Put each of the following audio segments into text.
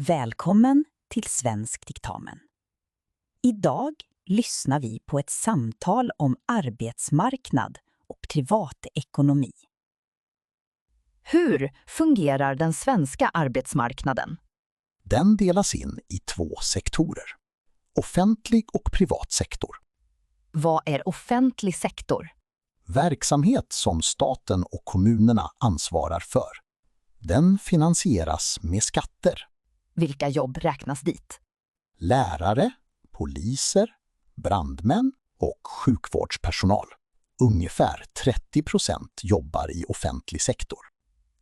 Välkommen till Svensk diktamen. Idag lyssnar vi på ett samtal om arbetsmarknad och privatekonomi. Hur fungerar den svenska arbetsmarknaden? Den delas in i 2 sektorer, offentlig och privat sektor. Vad är offentlig sektor? Verksamhet som staten och kommunerna ansvarar för. Den finansieras med skatter. Vilka jobb räknas dit? Lärare, poliser, brandmän och sjukvårdspersonal. Ungefär 30% jobbar i offentlig sektor.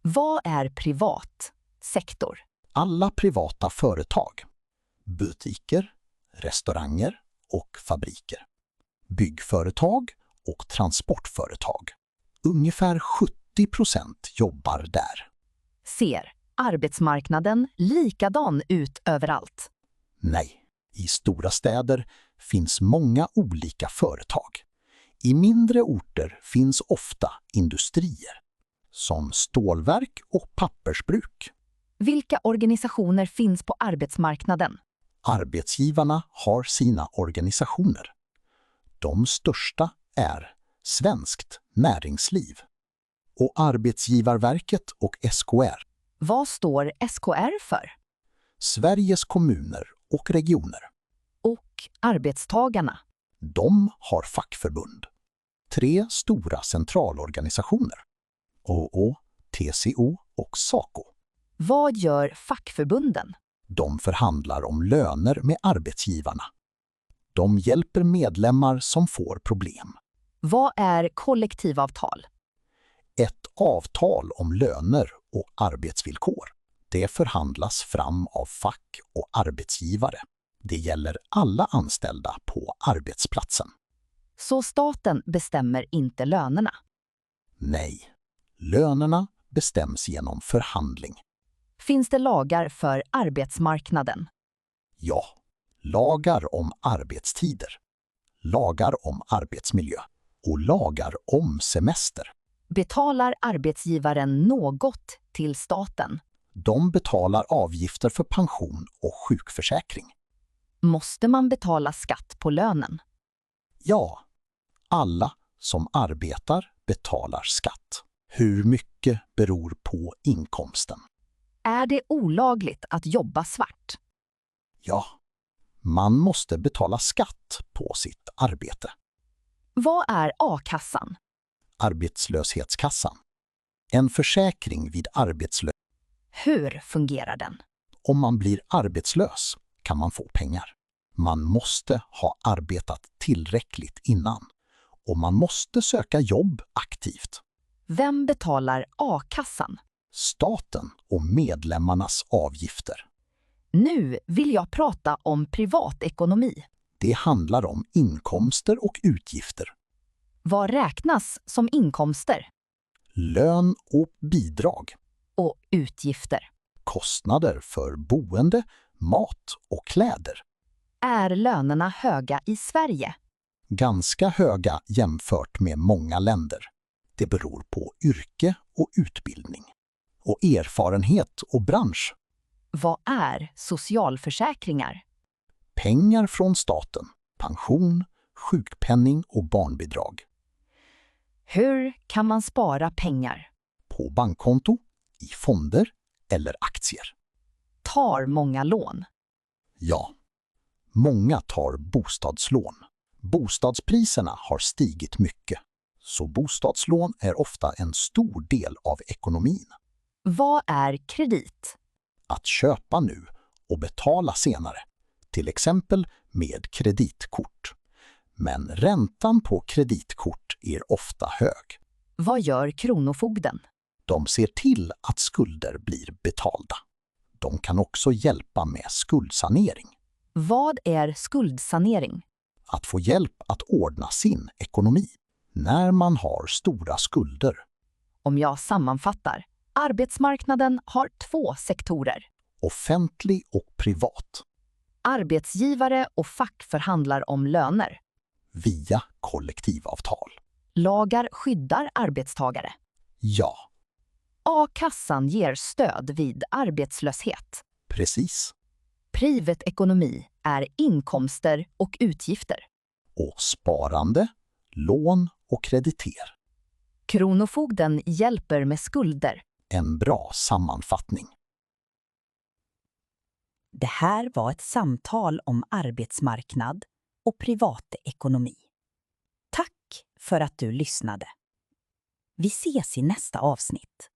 Vad är privat sektor? Alla privata företag, butiker, restauranger och fabriker. Byggföretag och transportföretag. Ungefär 70% jobbar där. Ser arbetsmarknaden likadan ut överallt? Nej, i stora städer finns många olika företag. I mindre orter finns ofta industrier, som stålverk och pappersbruk. Vilka organisationer finns på arbetsmarknaden? Arbetsgivarna har sina organisationer. De största är Svenskt Näringsliv och Arbetsgivarverket och SKR. Vad står SKR för? Sveriges kommuner och regioner. Och arbetstagarna? De har fackförbund. 3 stora centralorganisationer. ÅÅ, TCO och SACO. Vad gör fackförbunden? De förhandlar om löner med arbetsgivarna. De hjälper medlemmar som får problem. Vad är kollektivavtal? Ett avtal om löner och arbetsvillkor. Det förhandlas fram av fack och arbetsgivare. Det gäller alla anställda på arbetsplatsen. Så staten bestämmer inte lönerna? Nej, lönerna bestäms genom förhandling. Finns det lagar för arbetsmarknaden? Ja, lagar om arbetstider, lagar om arbetsmiljö och lagar om semester. Betalar arbetsgivaren något till staten? De betalar avgifter för pension och sjukförsäkring. Måste man betala skatt på lönen? Ja, alla som arbetar betalar skatt. Hur mycket beror på inkomsten? Är det olagligt att jobba svart? Ja, man måste betala skatt på sitt arbete. Vad är a-kassan? Arbetslöshetskassan. En försäkring vid arbetslöshet. Hur fungerar den? Om man blir arbetslös kan man få pengar. Man måste ha arbetat tillräckligt innan. Och man måste söka jobb aktivt. Vem betalar a-kassan? Staten och medlemmarnas avgifter. Nu vill jag prata om privatekonomi. Det handlar om inkomster och utgifter. Vad räknas som inkomster? Lön och bidrag. Och utgifter? Kostnader för boende, mat och kläder. Är lönerna höga i Sverige? Ganska höga jämfört med många länder. Det beror på yrke och utbildning. Och erfarenhet och bransch. Vad är socialförsäkringar? Pengar från staten, pension, sjukpenning och barnbidrag. Hur kan man spara pengar? På bankkonto, i fonder eller aktier. Tar många lån? Ja, många tar bostadslån. Bostadspriserna har stigit mycket, så bostadslån är ofta en stor del av ekonomin. Vad är kredit? Att köpa nu och betala senare, till exempel med kreditkort. Men räntan på kreditkort är ofta hög. Vad gör kronofogden? De ser till att skulder blir betalda. De kan också hjälpa med skuldsanering. Vad är skuldsanering? Att få hjälp att ordna sin ekonomi när man har stora skulder. Om jag sammanfattar, arbetsmarknaden har 2 sektorer. Offentlig och privat. Arbetsgivare och fack förhandlar om löner. Via kollektivavtal. Lagar skyddar arbetstagare. Ja, A-kassan ger stöd vid arbetslöshet. Precis. Privatekonomi är inkomster och utgifter. Och sparande, lån och krediter. Kronofogden hjälper med skulder. En bra sammanfattning. Det här var ett samtal om arbetsmarknad och privatekonomi. Tack för att du lyssnade. Vi ses i nästa avsnitt.